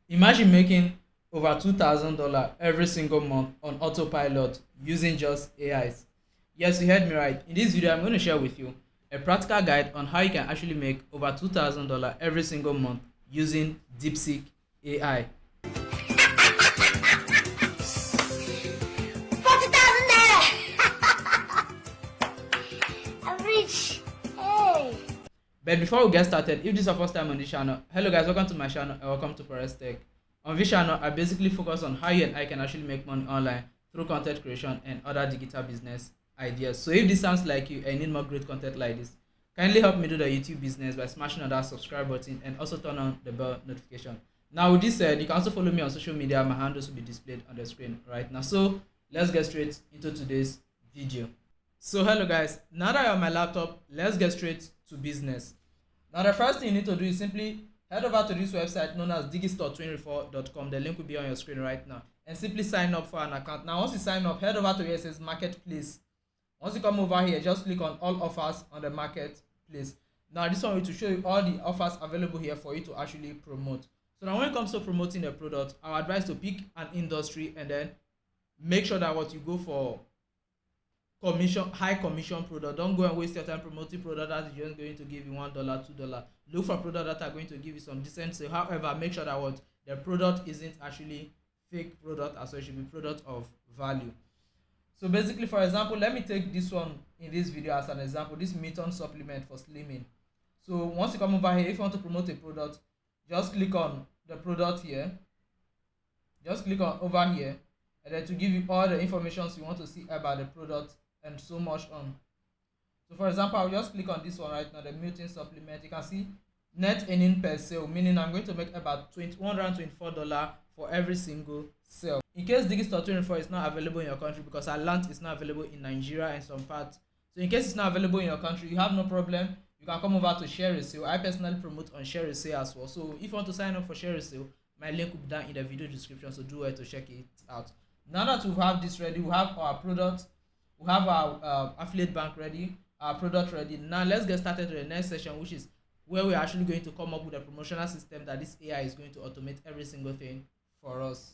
Imagine making over $2,000 every single month on autopilot using just AIs. Yes, you heard me right. In this video, I'm going to share with you a practical guide on how you can actually make over $2,000 every single month using Deepseek AI. I'm rich. Hey. But before we get started, if this is your first time on this channel, hello guys, welcome to my channel and welcome to Perez Tech. On this channel, I basically focus on how you and I can actually make money online through content creation and other digital business ideas. So if this sounds like you and you need more great content like this, kindly help me do the YouTube business by smashing on that subscribe button and also turn on the bell notification. Now with this said, you can also follow me on social media. My handles will be displayed on the screen right now. So let's get straight into today's video. So hello guys, now that you're on my laptop, let's get straight to business. Now the first thing you need to do is simply head over to this website known as digistore24.com. The link will be on your screen right now, and simply sign up for an account. Now once you sign up, head over to where it says marketplace. Once you come over here, just click on all offers on the marketplace. Now this one will to show you all the offers available here for you to actually promote. So now when it comes to promoting the product, I would advise to pick an industry and then make sure that what you go for high commission product. Don't go and waste your time promoting product that is just going to give you $1, $2. Look for product that are going to give you some decent sale. However, make sure that what the product isn't actually fake product, as well. It should be product of value. So basically, for example, let me take this one in this video as an example, this Meton supplement for slimming. So once you come over here, if you want to promote a product, just click on the product here, just click on over here, and then to give you all the information you want to see about the product and so much on. So for example, I'll just click on this one right now, the Meton supplement. You can see net earning per sale, meaning I'm going to make about $124 for every single sale. In case Digistore24 is not available in your country, because I learned it's not available in Nigeria and some parts. So in case it's not available in your country, you have no problem. You can come over to Share a Sale. I personally promote on Share a Sale as well. So if you want to sign up for Share a Sale, my link will be down in the video description. So do well to check it out. Now that we have this ready, we have our product, we have our affiliate bank ready, our product ready. Now let's get started to the next session, which is where we're actually going to come up with a promotional system that this AI is going to automate every single thing for us.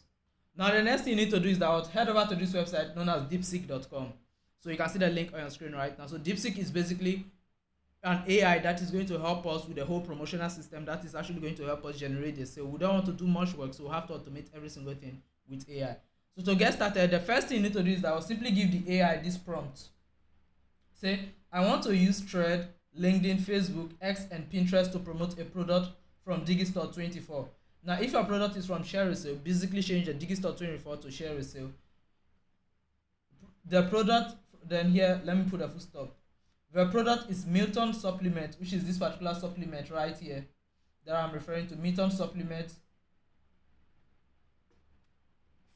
Now the next thing you need to do is that head over to this website known as deepseek.com. So you can see the link on your screen right now. So Deepseek is basically an AI that is going to help us with the whole promotional system that is actually going to help us generate a sale. We don't want to do much work, so we have to automate every single thing with AI. So to get started, the first thing you need to do is that I'll simply give the AI this prompt. Say, I want to use Thread, LinkedIn, Facebook, X, and Pinterest to promote a product from Digistore24. Now, if your product is from Share a Sale, basically change the Digistore24 to Share a Sale. The product, then here, let me put a full stop. The product is Meton supplement, which is this particular supplement right here that I'm referring to, Meton supplement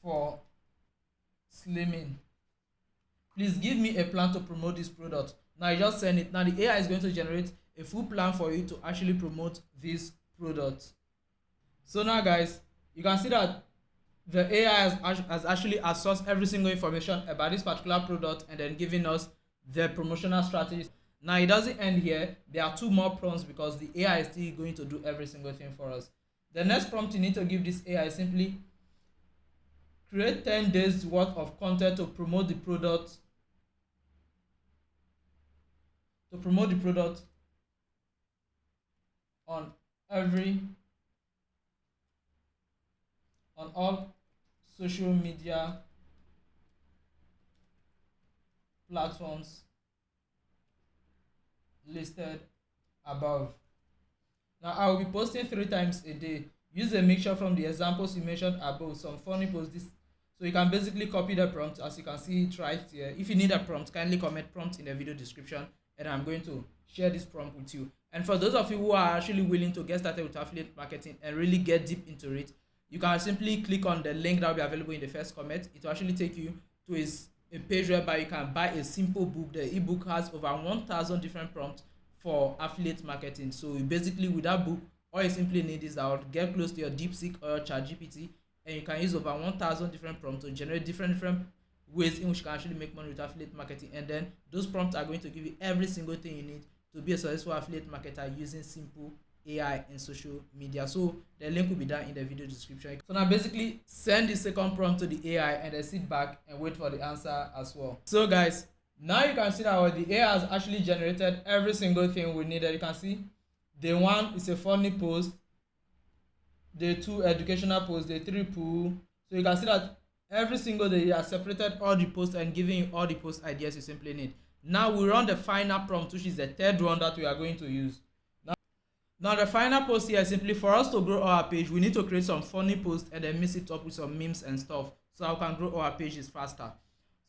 for slimming. Please give me a plan to promote this product. Now you just send it. Now the AI is going to generate a full plan for you to actually promote this product. So now guys, you can see that the AI has actually sourced every single information about this particular product and then giving us the promotional strategies. Now it doesn't end here. There are two more prompts because the AI is still going to do every single thing for us. The next prompt you need to give this AI is simply create 10 days worth of content to promote the product. On all social media platforms listed above. Now I will be posting 3 times a day. Use a mixture from the examples you mentioned above, some funny posts. So you can basically copy the prompt as you can see it right here. If you need a prompt, kindly comment prompt in the video description and I'm going to share this prompt with you. And for those of you who are actually willing to get started with affiliate marketing and really get deep into it, you can simply click on the link that will be available in the first comment. It will actually take you to a page whereby you can buy a simple book. The ebook has over 1,000 different prompts for affiliate marketing. So basically with that book, all you simply need is that get close to your Deepseek or your ChatGPT, and you can use over 1,000 different prompts to generate different ways in which you can actually make money with affiliate marketing. And then those prompts are going to give you every single thing you need to be a successful affiliate marketer using simple AI in social media. So the link will be down in the video description. So now basically send the second prompt to the AI and then sit back and wait for the answer as well. So guys, now you can see that the AI has actually generated every single thing we needed. You can see day 1 is a funny post, day 2 educational post, day 3 pool. So you can see that every single day it has separated all the posts and giving you all the post ideas you simply need. Now we run the final prompt, which is the third one that we are going to use. Now the final post here is simply for us to grow our page, we need to create some funny posts and then mix it up with some memes and stuff so we can grow our pages faster.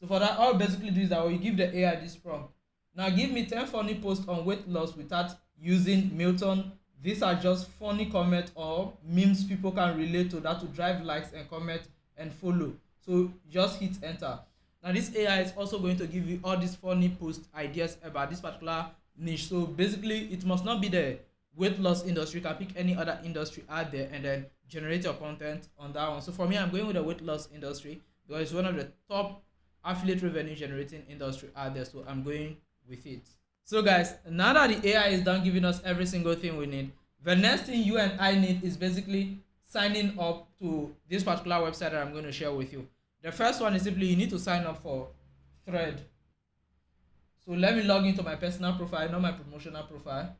So for that, all we basically do is that we give the AI this prompt. Now give me 10 funny posts on weight loss without using Milton. These are just funny comments or memes people can relate to that to drive likes and comment and follow. So just hit enter. Now this AI is also going to give you all these funny post ideas about this particular niche. So basically it must not be the weight loss industry. You can pick any other industry out there and then generate your content on that one. So for me, I'm going with the weight loss industry because it's one of the top affiliate revenue generating industry out there, so I'm going with it. So guys, now that the AI is done giving us every single thing we need, the next thing you and I need is basically signing up to this particular website that I'm going to share with you. The first one is simply you need to sign up for Thread. So let me log into my personal profile, not my promotional profile.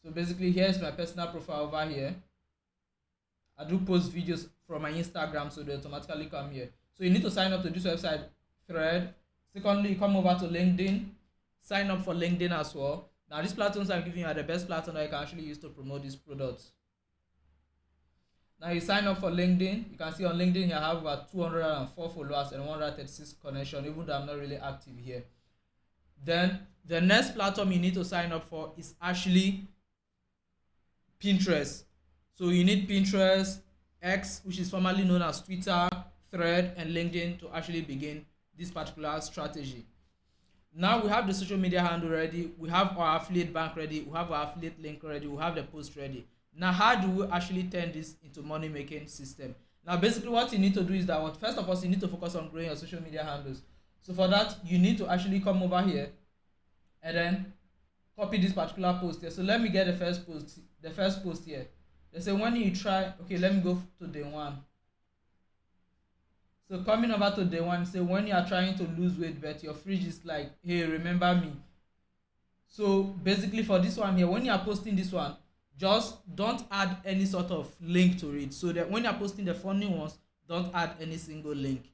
So basically here's my personal profile over here. I do post videos from my Instagram, so they automatically come here. So you need to sign up to this website, Thread. Secondly, you come over to LinkedIn, sign up for LinkedIn as well. Now these platforms I'm giving you are the best platform that you can actually use to promote these products. Now you sign up for LinkedIn. You can see on LinkedIn here I have about 204 followers and 136 connections, even though I'm not really active here. Then the next platform you need to sign up for is actually Pinterest. So you need Pinterest, X, which is formerly known as Twitter, Thread, and LinkedIn to actually begin this particular strategy. Now we have the social media handle ready, we have our affiliate bank ready, we have our affiliate link ready, we have the post ready. Now how do we actually turn this into money making system? Now basically what you need to do is that first of all you need to focus on growing your social media handles. So for that you need to actually come over here and then copy this particular post here. So let me get the first post here. They say when you try, okay, let me go to day 1. So coming over to day 1, say when you are trying to lose weight but your fridge is like, hey, remember me. So basically for this one here, when you are posting this one, just don't add any sort of link to it, so that when you are posting the funny ones, don't add any single link.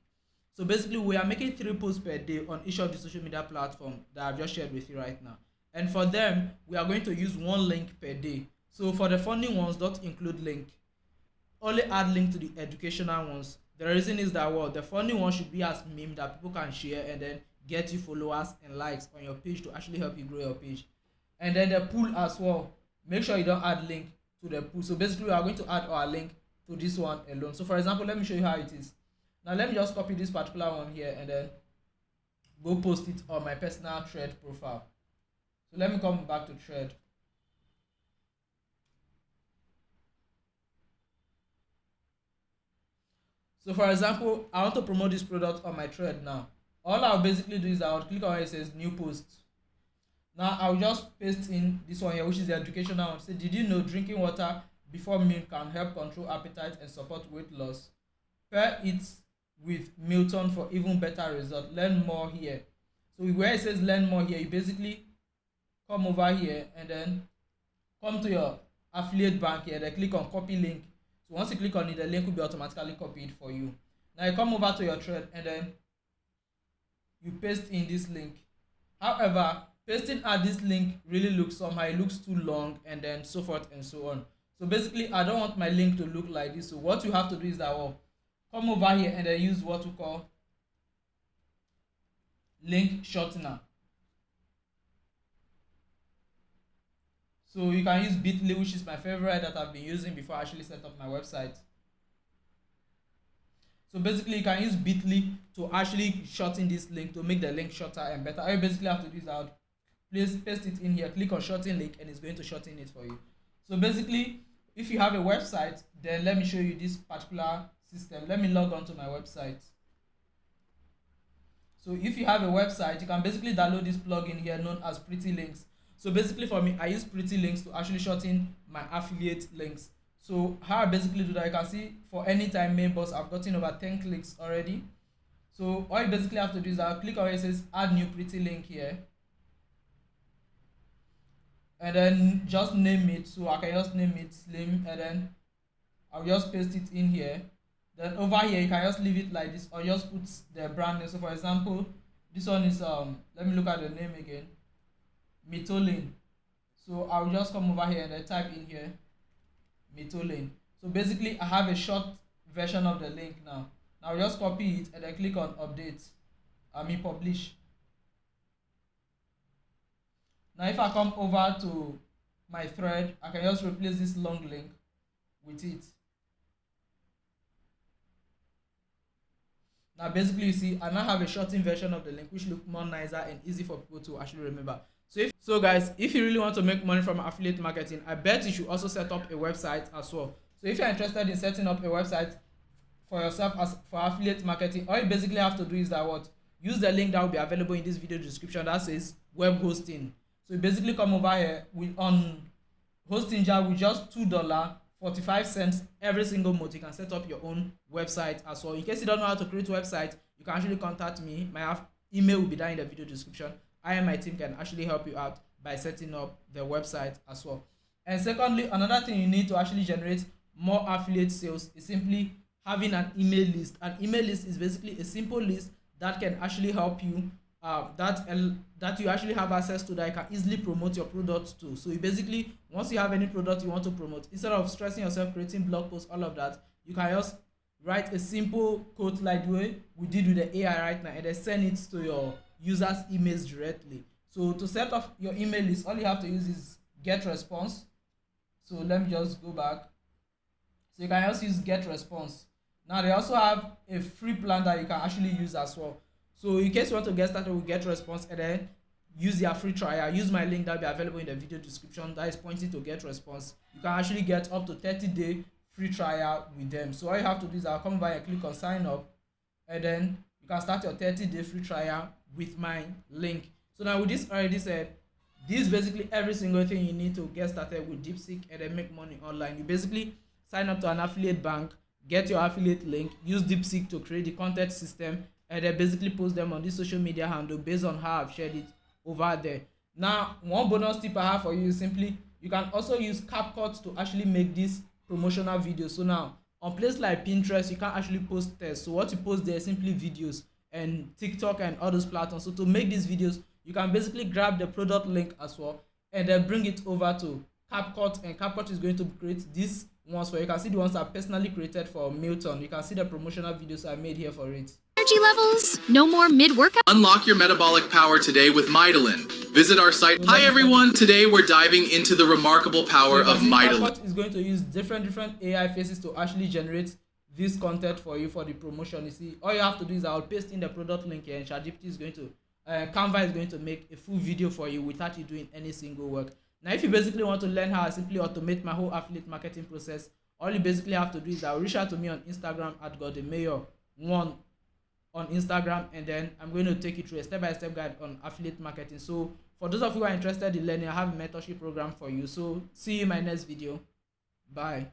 So basically we are making 3 posts per day on each of the social media platforms that I've just shared with you right now, and for them we are going to use 1 link per day. So for the funny ones, don't include link, only add link to the educational ones. The reason is that the funny one should be as meme that people can share and then get you followers and likes on your page to actually help you grow your page. And then the pool as well, make sure you don't add link to the pool. So basically we are going to add our link to this one alone. So for example, let me show you how it is. Now let me just copy this particular one here and then go post it on my personal Thread profile. So let me come back to Thread. So for example, I want to promote this product on my Thread now. All I'll basically do is I'll click on where it says new post. Now I'll just paste in this one here, which is the educational one. Say, did you know drinking water before meal can help control appetite and support weight loss? Pair it with Milton for even better result. Learn more here. So where it says learn more here, you basically come over here and then come to your affiliate bank here, then click on copy link. So once you click on it, the link will be automatically copied for you. Now you come over to your Thread and then you paste in this link. However, pasting at this link really looks somehow, it looks too long and then so forth and so on. So basically I don't want my link to look like this. So what you have to do is that come over here and then use what we call link shortener. So you can use Bitly, which is my favorite that I've been using before I actually set up my website. So basically you can use Bitly to actually shorten this link to make the link shorter and better. All you basically have to do is that please paste it in here, click on shorten link, and it's going to shorten it for you. So basically if you have a website, then let me show you this particular system. Let me log on to my website. So if you have a website, you can basically download this plugin here known as Pretty Links. So basically for me, I use pretty links to actually shorten my affiliate links. So how I basically do that, you can see for anytime main boss, I've gotten over 10 clicks already. So all you basically have to do is I'll click on where it says add new pretty link here, and then just name it. So I can just name it slim, and then I'll just paste it in here. Then over here you can just leave it like this, or just put the brand name. So for example, this one is let me look at the name again, Mitolin. So I'll just come over here and then type in here Mitolin. So basically I have a short version of the link now. Now I'll just copy it and then click on update, publish. Now if I come over to my thread, I can just replace this long link with it. Now basically you see I now have a shortened version of the link which look more nicer and easy for people to actually remember. So guys, if you really want to make money from affiliate marketing, I bet you should also set up a website as well. So if you're interested in setting up a website for yourself as for affiliate marketing, all you basically have to do is that what? Use the link that will be available in this video description that says web hosting. So you basically come over here with on hosting jar with just $2.45 every single month. You can set up your own website as well. In case you don't know how to create a website, you can actually contact me. My email will be down in the video description. I and my team can actually help you out by setting up the website as well. And secondly, another thing you need to actually generate more affiliate sales is simply having an email list. An email list is basically a simple list that can actually help you that you actually have access to, that you can easily promote your products to. So you basically, once you have any product you want to promote, instead of stressing yourself creating blog posts, all of that, you can just write a simple code like the way we did with the AI right now, and then send it to your users emails directly. So to set up your email list, all you have to use is get response. So let me just go back. So you can just use get response. Now they also have a free plan that you can actually use as well. So in case you want to get started with get response and then use their free trial, use my link that will be available in the video description that is pointing to get response. You can actually get up to 30-day free trial with them. So all you have to do is I'll come by and click on sign up, and then you can start your 30-day free trial with my link. So now with this already said, this is basically every single thing you need to get started with Deepseek and then make money online. You basically sign up to an affiliate bank, get your affiliate link, use Deepseek to create the content system, and then basically post them on this social media handle based on how I've shared it over there. Now one bonus tip I have for you is simply you can also use CapCut to actually make this promotional videos. So now on places like Pinterest you can't actually post text, so what you post there is simply videos, and TikTok and all those platforms. So to make these videos you can basically grab the product link as well and then bring it over to CapCut, and CapCut is going to create these ones for you. You can see the ones I personally created for Milton. You can see the promotional videos I made here for it. Energy levels, no more mid-workout. Unlock your metabolic power today with Midolin. Visit our site. Hi everyone, today we're diving into the remarkable power of Midolin. CapCut is going to use different AI faces to actually generate this content for you for the promotion. You see, all you have to do is I'll paste in the product link here, and ChatGPT is going to Canva is going to make a full video for you without you doing any single work. Now if you basically want to learn how I simply automate my whole affiliate marketing process, all you basically have to do is I'll reach out to me on Instagram at godemayor1 on Instagram, and then I'm going to take you through a step-by-step guide on affiliate marketing. So for those of you who are interested in learning, I have a mentorship program for you. So see you in my next video. Bye.